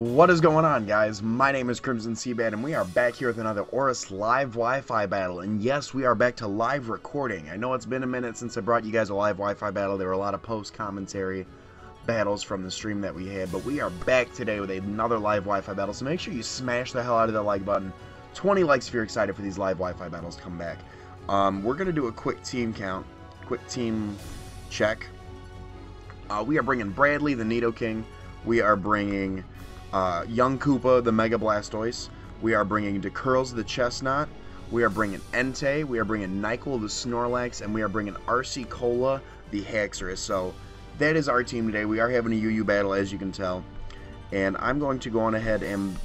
What is going on, guys? My name is Crimson CBAD, and we are back here with another ORAS live Wi-Fi battle. And yes, we are back to live recording. I know it's been a minute since I brought you guys a live Wi-Fi battle. There were a lot of post-commentary battles from the stream that we had, but we are back today with another live Wi-Fi battle. So make sure you smash the hell out of that like button. 20 likes if you're excited for these live Wi-Fi battles to come back. We're going to do a quick team count, quick team check. We are bringing Bradley, the Nidoking. We are bringing Young Koopa, the Mega Blastoise. We are bringing DeCurls, the Chestnut. We are bringing Entei. We are bringing Nyquil, the Snorlax. And we are bringing RC Cola, the Haxorus. So that is our team today. We are having a UU battle, as you can tell. And I'm going to go on ahead and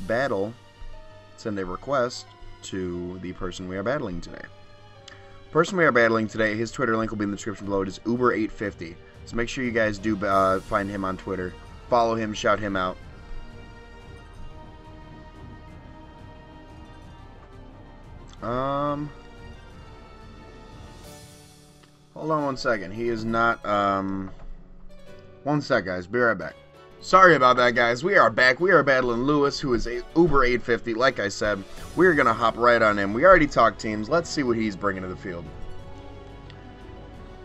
send a request to the person we are battling today. The person we are battling today, his Twitter link will be in the description below. It is Uber850. So make sure you guys do find him on Twitter. Follow him, shout him out. Hold on one second. He is not, one sec, guys. Be right back. Sorry about that, guys. We are back. We are battling Lewis, who is a Uber850. Like I said, we're going to hop right on him. We already talked teams. Let's see what he's bringing to the field.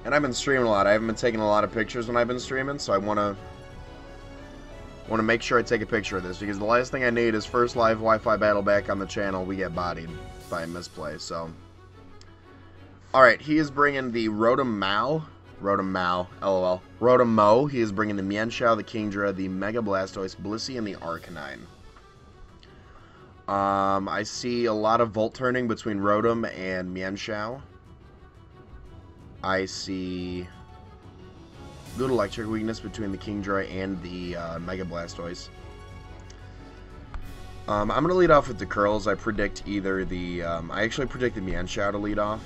And I've been streaming a lot. I haven't been taking a lot of pictures when I've been streaming, so I want to make sure I take a picture of this, because the last thing I need is first live Wi-Fi battle back on the channel. We get bodied by a misplay, so. Alright, he is bringing the Rotom-Mow, LOL. Rotom-Mow. He is bringing the Mienshao, the Kingdra, the Mega Blastoise, Blissey, and the Arcanine. I see a lot of Volt turning between Rotom and Mienshao. I see good electric weakness between the Kingdra and the Mega Blastoise. I'm going to lead off with the Curls. I predict either the... I actually predict the Mienshao to lead off.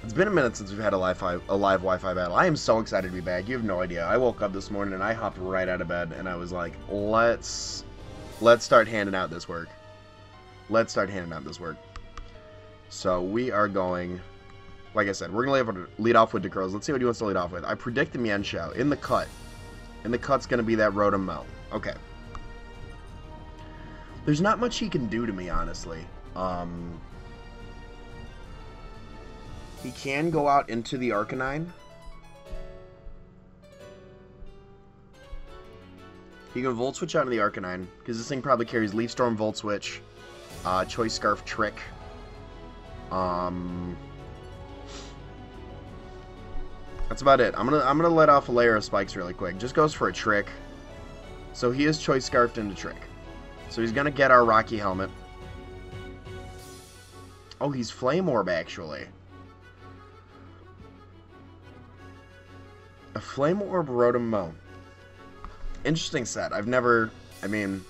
It's been a minute since we've had a live Wi-Fi battle. I am so excited to be back. You have no idea. I woke up this morning and I hopped right out of bed and I was like, let's start handing out this work. Let's start handing out this work. So we are going... Like I said, we're going to lead off with DeCurls. Let's see what he wants to lead off with. I predict the Mienshao in the cut. And the cut's going to be that Rotom-Mow. Okay. There's not much he can do to me, honestly. He can go out into the Arcanine. He can Volt Switch out into the Arcanine, because this thing probably carries Leaf Storm, Volt Switch, Choice Scarf, Trick. That's about it. I'm gonna let off a layer of spikes really quick. Just goes for a Trick. So he is Choice Scarfed into Trick. So he's gonna get our Rocky Helmet. Oh, he's Flame Orb, actually. A Flame Orb Rotom-Mow. Interesting set. I've never... I mean,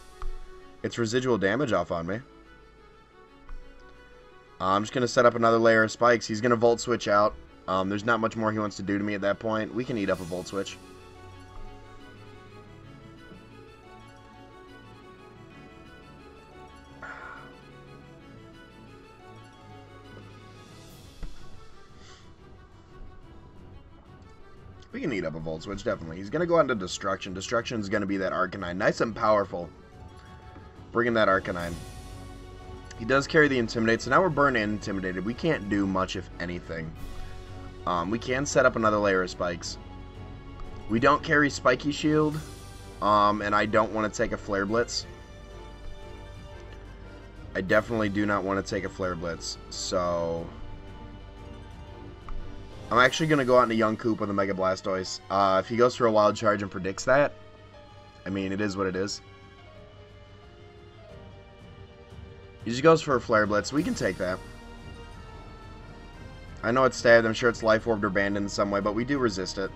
it's residual damage off on me. I'm just gonna set up another layer of spikes. He's gonna Volt Switch out. There's not much more he wants to do to me at that point. We can eat up a Volt Switch. We can eat up a Volt Switch, definitely. He's going to go into Destruction. Destruction is going to be that Arcanine. Nice and powerful. Bringing that Arcanine. He does carry the Intimidate, so now we're burned and intimidated. We can't do much, if anything. We can set up another layer of spikes. We don't carry Spiky Shield, and I don't want to take a Flare Blitz. I definitely do not want to take a Flare Blitz, so... I'm actually going to go out into Young Koopa, the Mega Blastoise. If he goes for a Wild Charge and predicts that, I mean, it is what it is. He just goes for a Flare Blitz. We can take that. I know it's stabbed. I'm sure it's Life Orbed or Banned in some way, but we do resist it.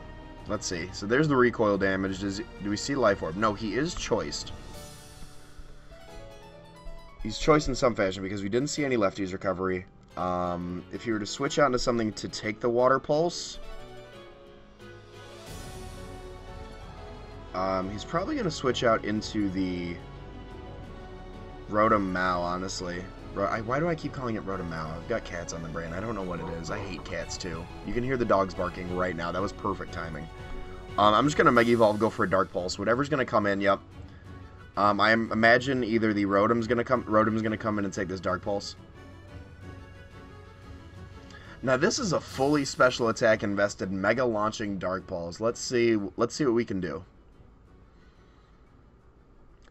Let's see. So there's the recoil damage. Do we see Life Orb? No, he is choiced. He's choiced in some fashion because we didn't see any lefties recovery. If you were to switch out into something to take the Water Pulse, he's probably going to switch out into the Rotom-Mow, honestly. Why do I keep calling it Rotom-Mow? I've got cats on the brain. I don't know what it is. I hate cats, too. You can hear the dogs barking right now. That was perfect timing. I'm just going to Mega Evolve, go for a Dark Pulse. Whatever's going to come in, yep. I imagine either the Rotom's going to come in and take this Dark Pulse. Now this is a fully special attack invested Mega launching Dark Pulse. Let's see what we can do.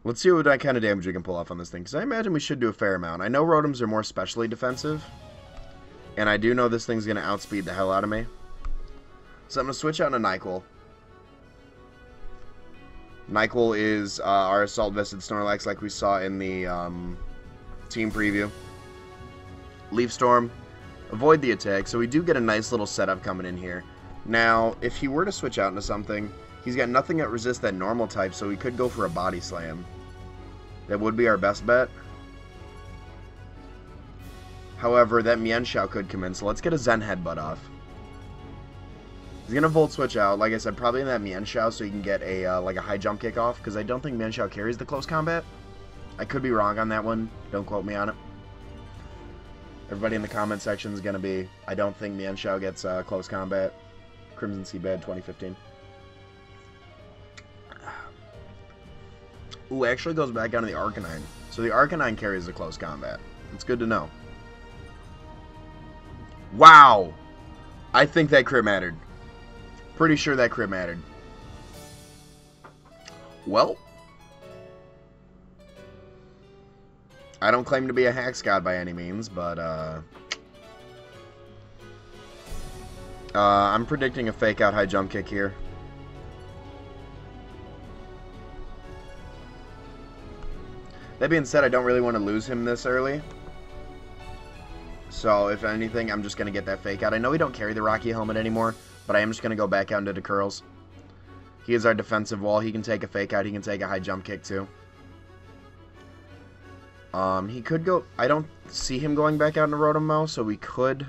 Let's see what kind of damage we can pull off on this thing, because I imagine we should do a fair amount. I know Rotoms are more specially defensive, and I do know this thing's going to outspeed the hell out of me. So I'm going to switch out to Nyquil. Nyquil is our Assault Vested Snorlax like we saw in the team preview. Leaf Storm. Avoid the attack, so we do get a nice little setup coming in here. Now, if he were to switch out into something, he's got nothing that resists that normal type, so we could go for a Body Slam. That would be our best bet. However, that Mienshao could come in, so let's get a Zen Headbutt off. He's going to Volt Switch out, like I said, probably in that Mienshao, so he can get a like a high jump kick off, because I don't think Mienshao carries the close combat. I could be wrong on that one. Don't quote me on it. Everybody in the comment section is going to be, I don't think Mienshao gets close combat. Crimson CBAD 2015. Ooh, actually goes back down to the Arcanine. So the Arcanine carries the close combat. It's good to know. Wow! I think that crit mattered. Pretty sure that crit mattered. Well, I don't claim to be a Hacks God by any means, but I'm predicting a fake out high jump kick here. That being said, I don't really want to lose him this early. So, if anything, I'm just going to get that fake out. I know we don't carry the Rocky Helmet anymore, but I am just going to go back out into the curls. He is our defensive wall. He can take a fake out. He can take a high jump kick, too. He could go... I don't see him going back out into Rotom, so we could...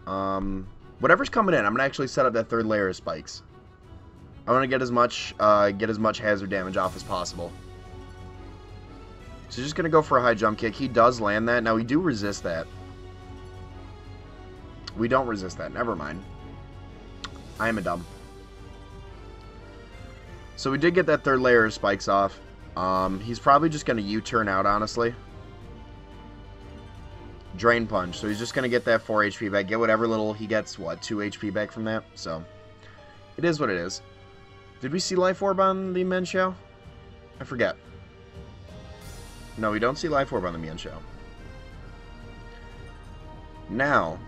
whatever's coming in, I'm going to actually set up that third layer of spikes. I want to get as much hazard damage off as possible. So just going to go for a high jump kick. He does land that. Now, we do resist that. We don't resist that. Never mind. I am a dumb. So we did get that third layer of spikes off. He's probably just going to U-turn out, honestly. Drain Punch. So he's just going to get that 4 HP back. Get whatever little he gets, what, 2 HP back from that? So, it is what it is. Did we see Life Orb on the Mienshao? I forget. No, we don't see Life Orb on the Mienshao. Now,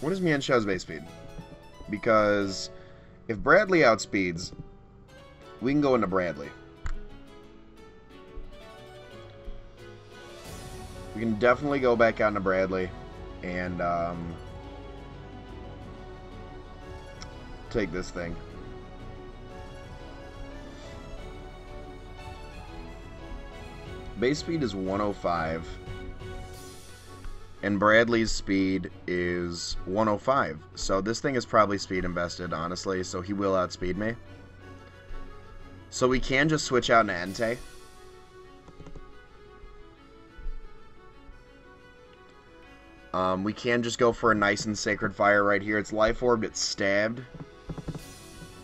what is Mienshao's base speed? Because if Bradley outspeeds, we can go into Bradley. We can definitely go back out into Bradley and take this thing. Base speed is 105. And Bradley's speed is 105. So this thing is probably speed invested, honestly. So he will outspeed me. So we can just switch out into Entei. We can just go for a nice and Sacred Fire right here. It's Life Orbed, it's stabbed.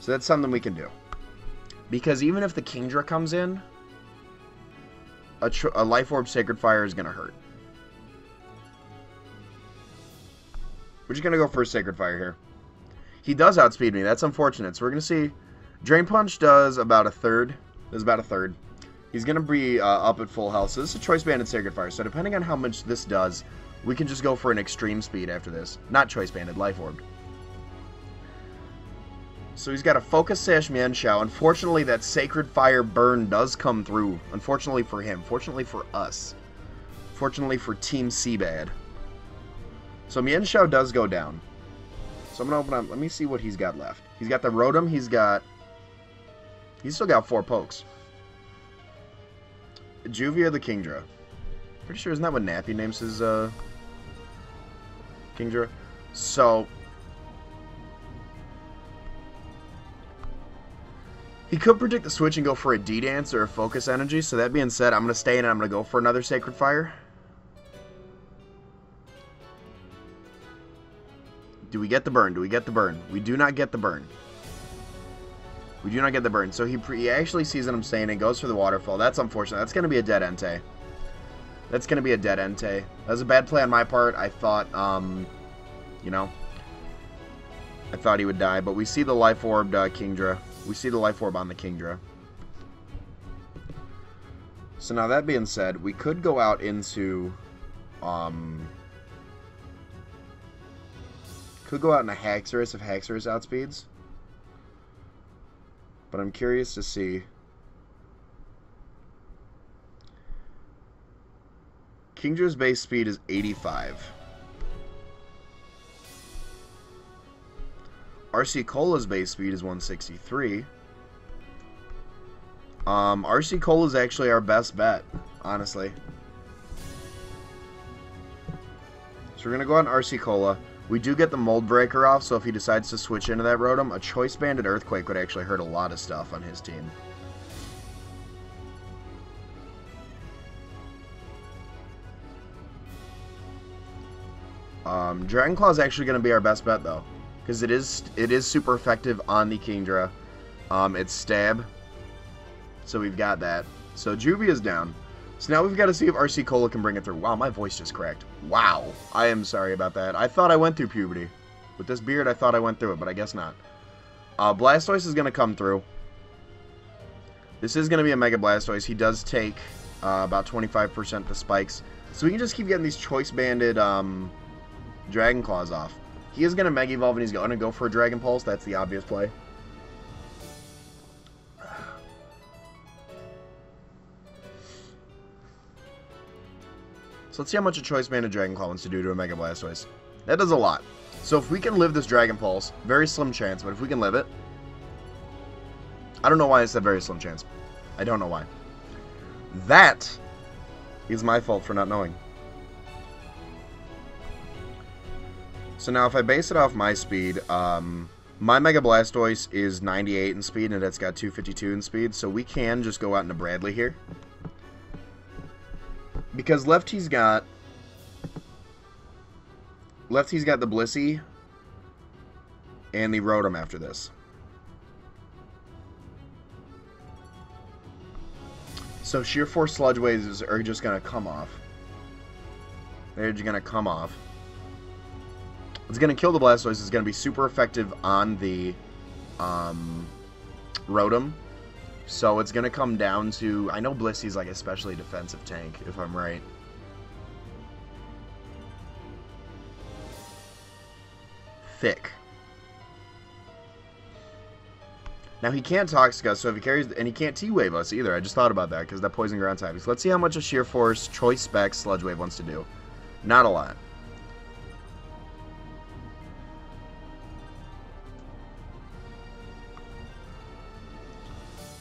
So that's something we can do. Because even if the Kingdra comes in, a Life Orb Sacred Fire is going to hurt. We're just going to go for a Sacred Fire here. He does outspeed me. That's unfortunate. So we're going to see... Drain Punch does about a third. He's going to be up at full health. So this is a Choice Banded Sacred Fire. So depending on how much this does, we can just go for an extreme speed after this. Not Choice Banded, Life Orb. So he's got a Focus Sash Mienshao. Unfortunately, that Sacred Fire burn does come through. Unfortunately for him. Fortunately for us. Fortunately for Team CBAD. So Mienshao does go down. So I'm going to open up. Let me see what he's got left. He's got the Rotom. He's still got 4 pokes. Juvia the Kingdra. Pretty sure, isn't that what Nappy names his Kingdra? So he could predict the switch and go for a D-Dance or a Focus Energy. So that being said, I'm going to stay in and I'm going to go for another Sacred Fire. Do we get the burn? Do we get the burn? We do not get the burn. We do not get the burn. So he actually sees that I'm staying and goes for the waterfall. That's unfortunate. That's going to be a dead Entei. That's going to be a dead Entei. That was a bad play on my part. I thought, you know, I thought he would die. But we see the Life Orb Kingdra. We see the Life Orb on the Kingdra. So now that being said, we could go out into, could go out in a Haxorus if Haxorus outspeeds. But I'm curious to see. Kingdra's base speed is 85. RC Cola's base speed is 163. RC Cola is actually our best bet, honestly. So we're going to go on RC Cola. We do get the Mold Breaker off, so if he decides to switch into that Rotom, a Choice Banded Earthquake would actually hurt a lot of stuff on his team. Dragon Claw is actually going to be our best bet, though, because it is super effective on the Kingdra. It's Stab, so we've got that. So Juvia is down. So now we've got to see if RC Cola can bring it through. Wow, my voice just cracked. Wow. I am sorry about that. I thought I went through puberty. With this beard, I thought I went through it, but I guess not. Blastoise is going to come through. This is going to be a Mega Blastoise. He does take about 25% the spikes. So we can just keep getting these Choice Banded Dragon Claws off. He is going to Mega Evolve, and he's going to go for a Dragon Pulse. That's the obvious play. So let's see how much a Choice Banded Dragon Claw wants to do to a Mega Blastoise. That does a lot. So if we can live this Dragon Pulse, very slim chance, but if we can live it... I don't know why I said very slim chance. I don't know why. That is my fault for not knowing. So now if I base it off my speed, my Mega Blastoise is 98 in speed, and it's got 252 in speed, so we can just go out into Bradley here. Because Lefty's got the Blissey and the Rotom after this. So Sheer Force Sludge Waves are just going to come off. They're just going to come off. It's going to kill the Blastoise. It's going to be super effective on the Rotom. So it's going to come down to... I know Blissey's like especially defensive tank, if I'm right. Thick. Now he can't Toxic us, so if he carries... And he can't T-Wave us either. I just thought about that, because that Poison Ground type. So let's see how much a Sheer Force Choice Spec Sludge Wave wants to do. Not a lot.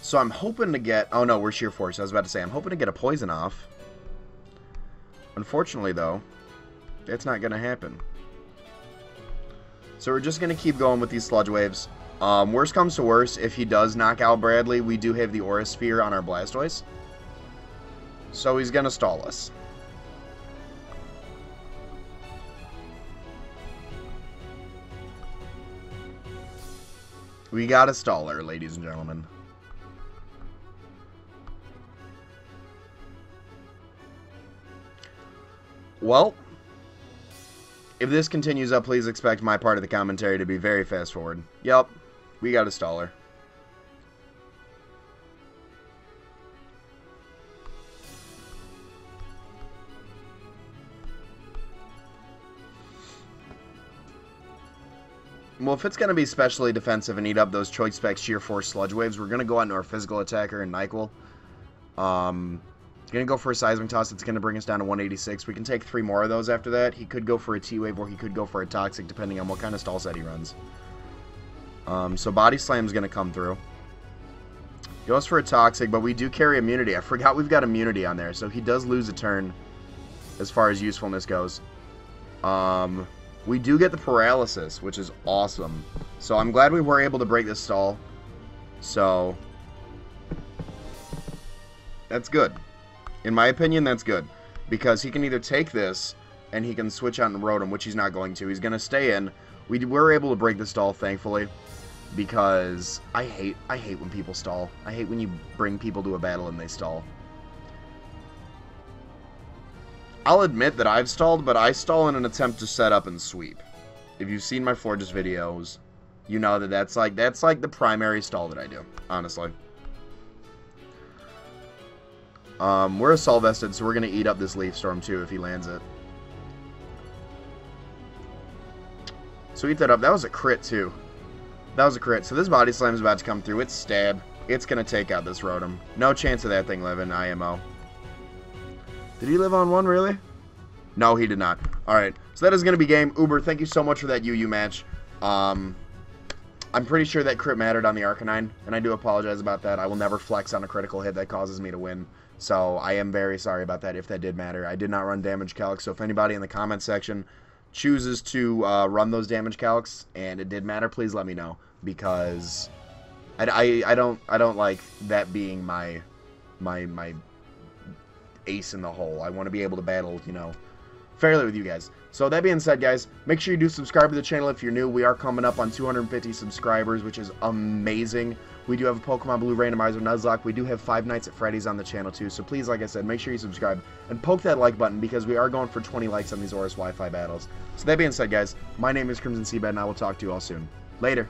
So I'm hoping to get... Oh no, we're Sheer Force. I was about to say, I'm hoping to get a Poison off. Unfortunately, though, that's not going to happen. So we're just going to keep going with these Sludge Waves. Worst comes to worst, if he does knock out Bradley, we do have the Aura Sphere on our Blastoise. So he's going to stall us. We got a staller, ladies and gentlemen. Well, if this continues up, please expect my part of the commentary to be very fast forward. Yep, we got a staller. Well, if it's going to be specially defensive and eat up those Choice Spec Sheer Force Sludge Waves, we're going to go out into our physical attacker and Nyquil. He's going to go for a Seismic Toss. It's going to bring us down to 186. We can take 3 more of those after that. He could go for a T-Wave or he could go for a Toxic, depending on what kind of stall set he runs. So Body Slam is going to come through. Goes for a Toxic, but we do carry Immunity. I forgot we've got Immunity on there, so he does lose a turn as far as usefulness goes. We do get the Paralysis, which is awesome. So I'm glad we were able to break this stall. So that's good. In my opinion, that's good. Because he can either take this, and he can switch out and Rotom, which he's not going to. He's going to stay in. We were able to break the stall, thankfully, because I hate when people stall. I hate when you bring people to a battle and they stall. I'll admit that I've stalled, but I stall in an attempt to set up and sweep. If you've seen my Forges videos, you know that that's like the primary stall that I do, honestly. We're assault vested, so we're gonna eat up this Leaf Storm too if he lands it. So eat that up. That was a crit too. That was a crit. So this body slam is about to come through. It's stab. It's gonna take out this Rotom. No chance of that thing living. IMO. Did he live on one, really? No, he did not. Alright, so that is going to be game. Uber, thank you so much for that UU match. I'm pretty sure that crit mattered on the Arcanine, and I do apologize about that. I will never flex on a critical hit that causes me to win. So I am very sorry about that if that did matter. I did not run damage calcs, so if anybody in the comment section chooses to run those damage calcs and it did matter, please let me know, because I don't like that being my ace in the hole. I want to be able to battle, you know, fairly with you guys. So that being said, guys, make sure you do subscribe to the channel if you're new. We are coming up on 250 subscribers, which is amazing. We do have a Pokemon Blue randomizer Nuzlocke. We do have Five Nights at Freddy's on the channel too. So please, like I said, make sure you subscribe and poke that like button, because we are going for 20 likes on these ORAS Wi-Fi battles. So that being said, guys, my name is CrimsonCBAD, and I will talk to you all soon. Later.